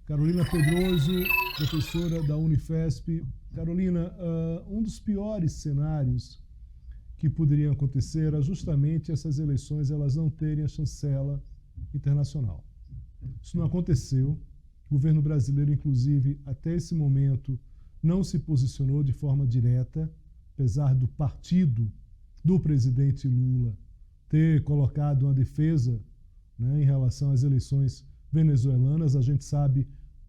Carolina Pedroso, professora da Unifesp. Carolina, um dos piores cenários que poderiam acontecer era justamente essas eleições elas não terem a chancela internacional. Isso não aconteceu. O governo brasileiro, inclusive, até esse momento, não se posicionou de forma direta, apesar do partido do presidente Lula ter colocado uma defesa, né, em relação às eleições venezuelanas. A gente sabe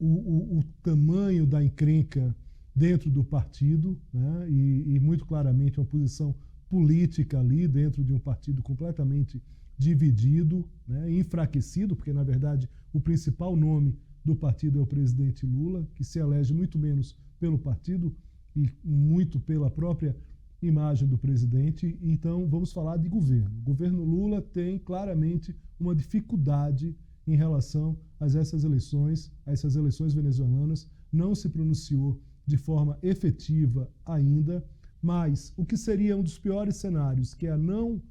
o tamanho da encrenca dentro do partido, né, e muito claramente uma posição política ali dentro de um partido completamente dividido, né, enfraquecido, porque na verdade o principal nome do partido é o presidente Lula, que se elege muito menos pelo partido e muito pela própria imagem do presidente. Então vamos falar de governo. O governo Lula tem claramente uma dificuldade em relação a essas eleições venezuelanas, não se pronunciou de forma efetiva ainda, mas o que seria um dos piores cenários, que é a não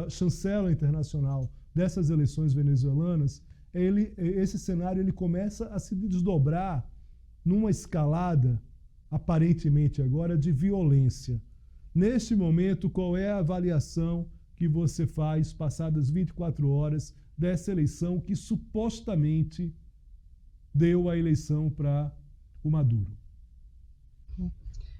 chancela internacional dessas eleições venezuelanas, esse cenário ele começa a se desdobrar numa escalada, aparentemente agora, de violência. Neste momento, qual é a avaliação que você faz, passadas 24 horas, dessa eleição que supostamente deu a eleição para o Maduro?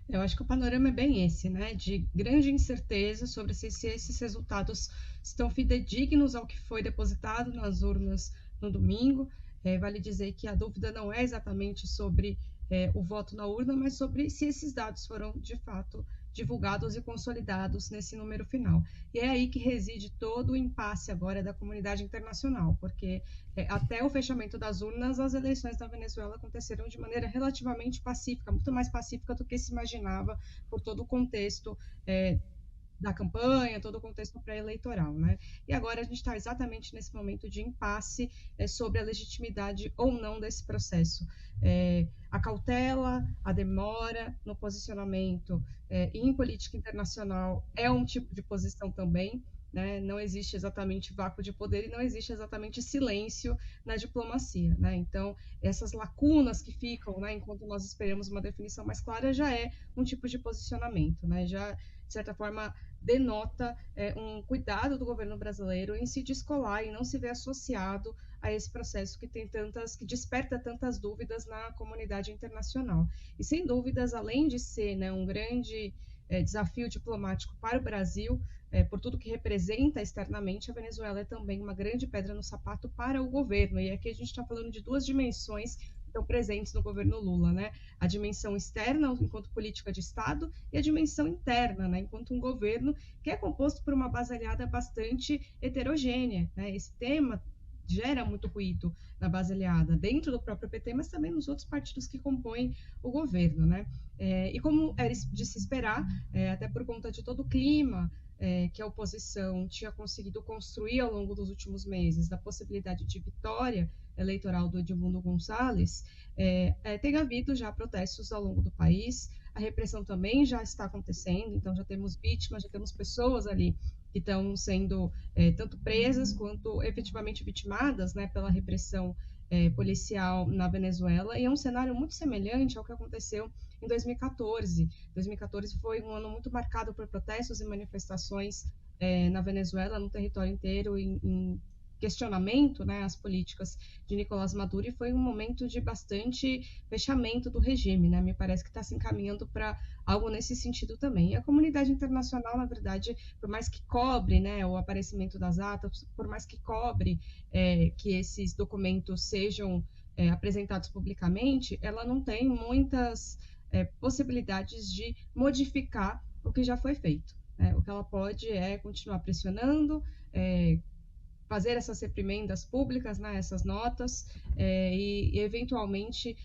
Eu acho que o panorama é bem esse, né? De grande incerteza sobre se esses resultados estão fidedignos ao que foi depositado nas urnas no domingo. Vale dizer que a dúvida não é exatamente sobre o voto na urna, mas sobre se esses dados foram, de fato, divulgados e consolidados nesse número final. E é aí que reside todo o impasse agora da comunidade internacional, porque até o fechamento das urnas, as eleições na Venezuela aconteceram de maneira relativamente pacífica, muito mais pacífica do que se imaginava por todo o contexto da campanha, todo o contexto pré-eleitoral, né? E agora a gente está exatamente nesse momento de impasse sobre a legitimidade ou não desse processo. A cautela, a demora no posicionamento e em política internacional é um tipo de posição também, né? Não existe exatamente vácuo de poder e não existe exatamente silêncio na diplomacia, né? Então, essas lacunas que ficam, né, enquanto nós esperamos uma definição mais clara, já é um tipo de posicionamento, né? Já, de certa forma, denota um cuidado do governo brasileiro em se descolar e não se ver associado a esse processo que desperta tantas dúvidas na comunidade internacional. E, sem dúvidas, além de ser, né, um grande desafio diplomático para o Brasil, por tudo que representa externamente, a Venezuela é também uma grande pedra no sapato para o governo. E aqui a gente está falando de duas dimensões que estão presentes no governo Lula, né? A dimensão externa, enquanto política de Estado, e a dimensão interna, né, enquanto um governo que é composto por uma base aliada bastante heterogênea, né? Esse tema gera muito ruído na base aliada, dentro do próprio PT, mas também nos outros partidos que compõem o governo, né? E como era de se esperar, até por conta de todo o clima que a oposição tinha conseguido construir ao longo dos últimos meses, da possibilidade de vitória eleitoral do Edmundo Gonçalves, tem havido já protestos ao longo do país, a repressão também já está acontecendo, então já temos vítimas, já temos pessoas ali que estão sendo tanto presas quanto efetivamente vitimadas, né, pela repressão policial na Venezuela, e é um cenário muito semelhante ao que aconteceu em 2014. 2014 foi um ano muito marcado por protestos e manifestações na Venezuela, no território inteiro, em questionamento, né, às políticas de Nicolás Maduro, e foi um momento de bastante fechamento do regime, né? Me parece que está se encaminhando para algo nesse sentido também. E a comunidade internacional, na verdade, por mais que cobre, né, o aparecimento das atas, por mais que cobre que esses documentos sejam apresentados publicamente, ela não tem muitas possibilidades de modificar o que já foi feito, né? O que ela pode é continuar pressionando, fazer essas reprimendas públicas, né, essas notas, e eventualmente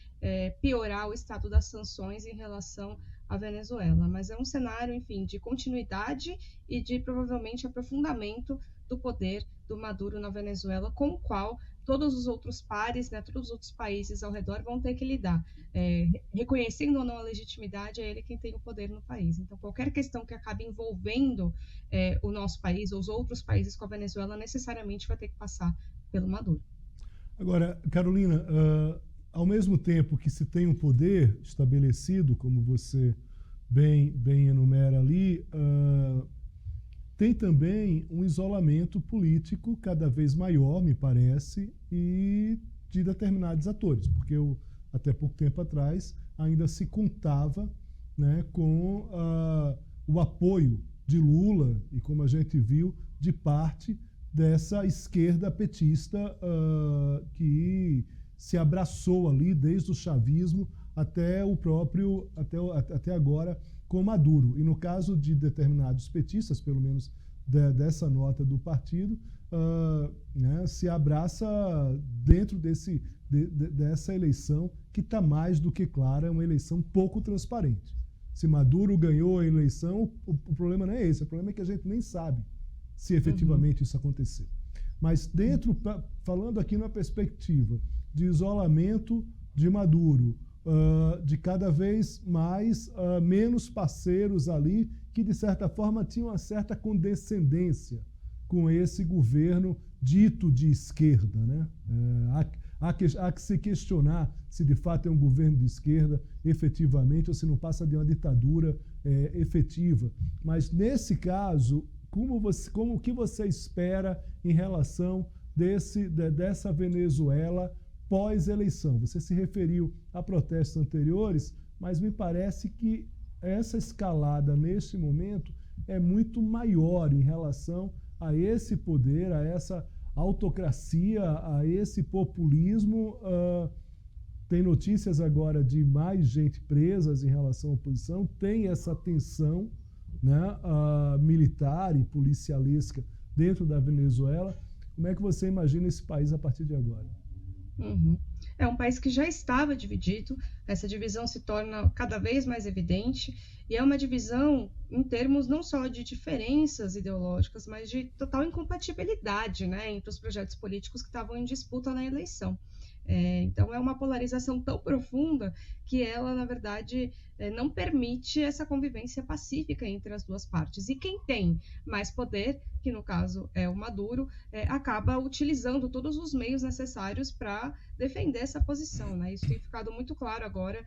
piorar o estado das sanções em relação à Venezuela. Mas é um cenário, enfim, de continuidade e de provavelmente aprofundamento do poder do Maduro na Venezuela, com o qual todos os outros pares, né, todos os outros países ao redor vão ter que lidar. Reconhecendo ou não a legitimidade, é ele quem tem o poder no país. Então, qualquer questão que acabe envolvendo o nosso país ou os outros países com a Venezuela necessariamente vai ter que passar pelo Maduro. Agora, Carolina, ao mesmo tempo que se tem um poder estabelecido, como você bem enumera ali, tem também um isolamento político cada vez maior, me parece, e de determinados atores, porque até pouco tempo atrás ainda se contava, né, com o apoio de Lula e, como a gente viu, de parte dessa esquerda petista que se abraçou ali desde o chavismo até até agora com Maduro. E no caso de determinados petistas, pelo menos dessa nota do partido, né, se abraça dentro dessa eleição que está mais do que clara, é uma eleição pouco transparente. Se Maduro ganhou a eleição, o problema não é esse, o problema é que a gente nem sabe se efetivamente isso aconteceu. Mas falando aqui numa perspectiva de isolamento de Maduro, de cada vez menos parceiros ali que, de certa forma, tinham uma certa condescendência com esse governo dito de esquerda, né? Há que se questionar se de fato é um governo de esquerda efetivamente ou se não passa de uma ditadura efetiva. Mas nesse caso, como que você espera em relação dessa Venezuela pós-eleição? Você se referiu a protestos anteriores, mas me parece que essa escalada neste momento é muito maior em relação a esse poder, a essa autocracia, a esse populismo. Tem notícias agora de mais gente presas em relação à oposição, tem essa tensão, né, militar e policialesca dentro da Venezuela. Como é que você imagina esse país a partir de agora? É um país que já estava dividido, essa divisão se torna cada vez mais evidente, e é uma divisão em termos não só de diferenças ideológicas, mas de total incompatibilidade, né, entre os projetos políticos que estavam em disputa na eleição. Então, é uma polarização tão profunda que ela, na verdade, não permite essa convivência pacífica entre as duas partes. E quem tem mais poder, que no caso é o Maduro, acaba utilizando todos os meios necessários para defender essa posição, né? Isso tem ficado muito claro agora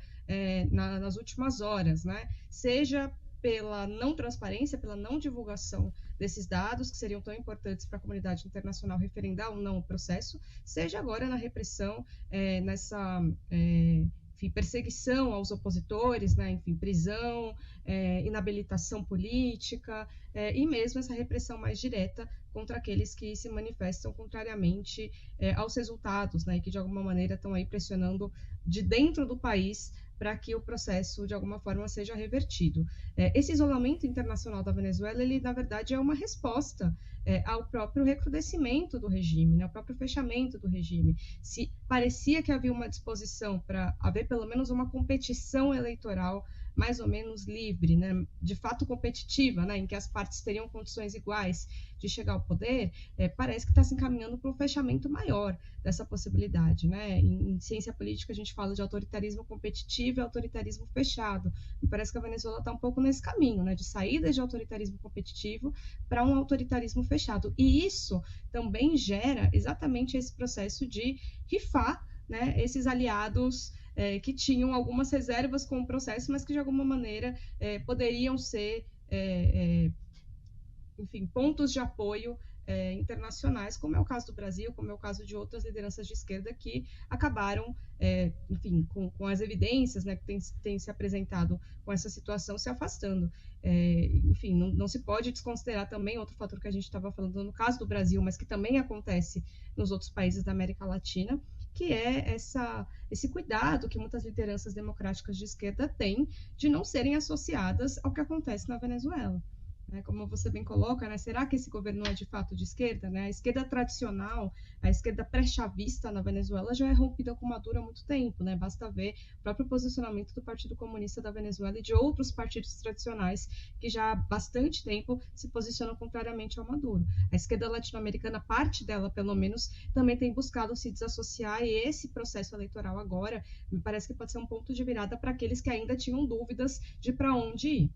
nas últimas horas, né? Seja pela não transparência, pela não divulgação desses dados, que seriam tão importantes para a comunidade internacional referendar ou não o processo, seja agora na repressão, nessa perseguição aos opositores, né, prisão, inabilitação política, e mesmo essa repressão mais direta contra aqueles que se manifestam contrariamente aos resultados, né, e que de alguma maneira estão aí pressionando de dentro do país para que o processo, de alguma forma, seja revertido. Esse isolamento internacional da Venezuela, ele, na verdade, é uma resposta ao próprio recrudescimento do regime, né, ao próprio fechamento do regime. Se parecia que havia uma disposição para haver, pelo menos, uma competição eleitoral mais ou menos livre, né, de fato competitiva, né, em que as partes teriam condições iguais de chegar ao poder, parece que está se encaminhando para um fechamento maior dessa possibilidade, né? Em ciência política a gente fala de autoritarismo competitivo e autoritarismo fechado. Me parece que a Venezuela está um pouco nesse caminho, né, de saída de autoritarismo competitivo para um autoritarismo fechado. E isso também gera exatamente esse processo de rifar, né, esses aliados que tinham algumas reservas com o processo, mas que de alguma maneira poderiam ser, enfim, pontos de apoio internacionais, como é o caso do Brasil, como é o caso de outras lideranças de esquerda que acabaram, enfim, com as evidências, né, que tem se apresentado com essa situação, se afastando. Enfim, não se pode desconsiderar também outro fator que a gente estava falando no caso do Brasil, mas que também acontece nos outros países da América Latina, que é esse cuidado que muitas lideranças democráticas de esquerda têm de não serem associadas ao que acontece na Venezuela. Como você bem coloca, né, será que esse governo é de fato de esquerda? Né? A esquerda tradicional, a esquerda pré-chavista na Venezuela já é rompida com Maduro há muito tempo. Né? Basta ver o próprio posicionamento do Partido Comunista da Venezuela e de outros partidos tradicionais que já há bastante tempo se posicionam contrariamente ao Maduro. A esquerda latino-americana, parte dela pelo menos, também tem buscado se desassociar, e esse processo eleitoral agora me parece que pode ser um ponto de virada para aqueles que ainda tinham dúvidas de para onde ir.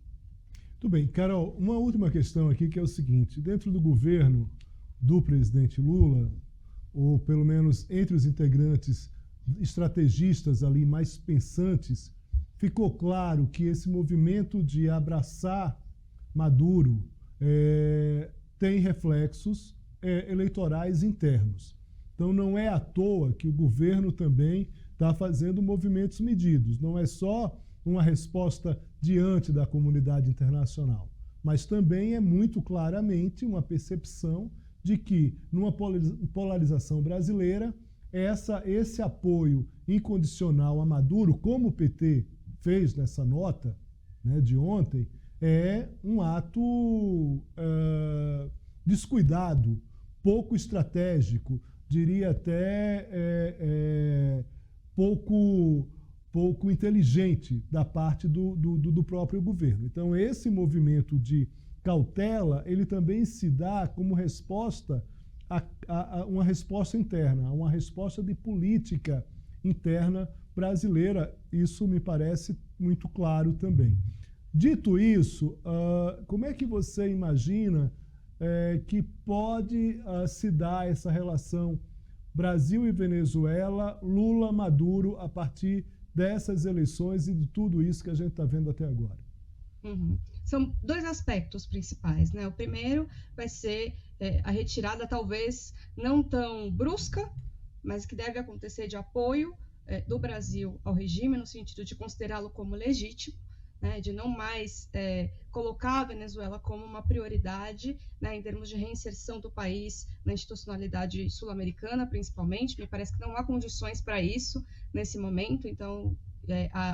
Tudo bem, Carol, uma última questão aqui que é o seguinte: dentro do governo do presidente Lula, ou pelo menos entre os integrantes estrategistas ali mais pensantes, ficou claro que esse movimento de abraçar Maduro tem reflexos eleitorais internos. Então não é à toa que o governo também está fazendo movimentos medidos. Não é só uma resposta diante da comunidade internacional, mas também é muito claramente uma percepção de que, numa polarização brasileira, esse apoio incondicional a Maduro, como o PT fez nessa nota, né, de ontem, é um ato descuidado, pouco estratégico, diria até pouco inteligente da parte do próprio governo. Então, esse movimento de cautela, ele também se dá como resposta a uma resposta interna, a uma resposta de política interna brasileira. Isso me parece muito claro também. Dito isso, como é que você imagina que pode se dar essa relação Brasil e Venezuela, Lula, Maduro, a partir dessas eleições e de tudo isso que a gente está vendo até agora? Uhum. São dois aspectos principais, né? O primeiro vai ser a retirada, talvez não tão brusca, mas que deve acontecer, de apoio do Brasil ao regime, no sentido de considerá-lo como legítimo, né? De não mais colocar a Venezuela como uma prioridade, né? Em termos de reinserção do país na institucionalidade sul-americana, principalmente. Me parece que não há condições para isso nesse momento, então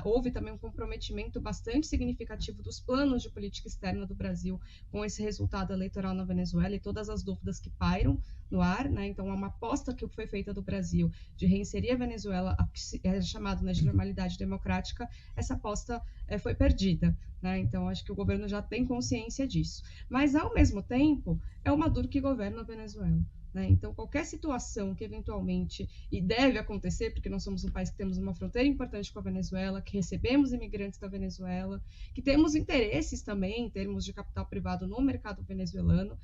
houve também um comprometimento bastante significativo dos planos de política externa do Brasil com esse resultado eleitoral na Venezuela e todas as dúvidas que pairam no ar, né? Então, é uma aposta que foi feita do Brasil de reinserir a Venezuela, a que é chamado, né, de normalidade democrática. Essa aposta foi perdida, né? Então, acho que o governo já tem consciência disso. Mas, ao mesmo tempo, é o Maduro que governa a Venezuela. Então, qualquer situação que eventualmente, e deve acontecer, porque nós somos um país que temos uma fronteira importante com a Venezuela, que recebemos imigrantes da Venezuela, que temos interesses também em termos de capital privado no mercado venezuelano,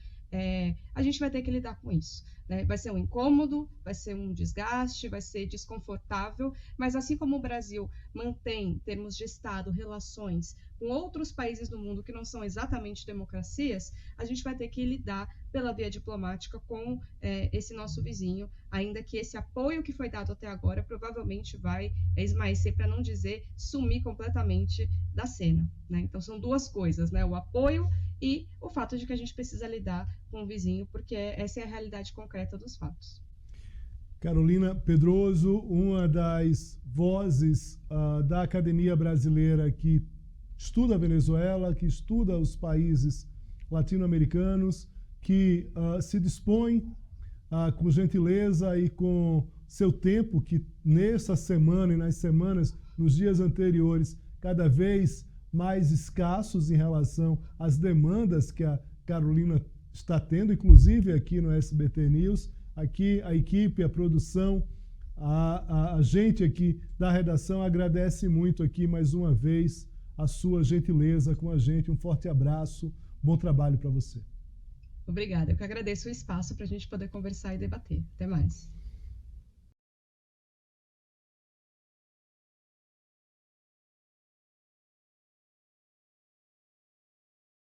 a gente vai ter que lidar com isso, né? Vai ser um incômodo, vai ser um desgaste, vai ser desconfortável, mas assim como o Brasil mantém, em termos de Estado, relações com outros países do mundo que não são exatamente democracias, a gente vai ter que lidar pela via diplomática com esse nosso vizinho, ainda que esse apoio que foi dado até agora provavelmente vai esmaecer, para não dizer sumir completamente da cena, né? Então são duas coisas, né? O apoio e o fato de que a gente precisa lidar com o vizinho, porque essa é a realidade concreta dos fatos. Carolina Pedroso, uma das vozes da Academia Brasileira que estuda a Venezuela, que estuda os países latino-americanos, que se dispõe com gentileza e com seu tempo, que nessa semana e nas semanas, nos dias anteriores, cada vez mais escassos em relação às demandas que a Carolina está tendo, inclusive aqui no SBT News. Aqui a equipe, a produção, a gente aqui da redação agradece muito aqui mais uma vez a sua gentileza com a gente. Um forte abraço, bom trabalho para você. Obrigada, eu que agradeço o espaço para a gente poder conversar e debater. Até mais.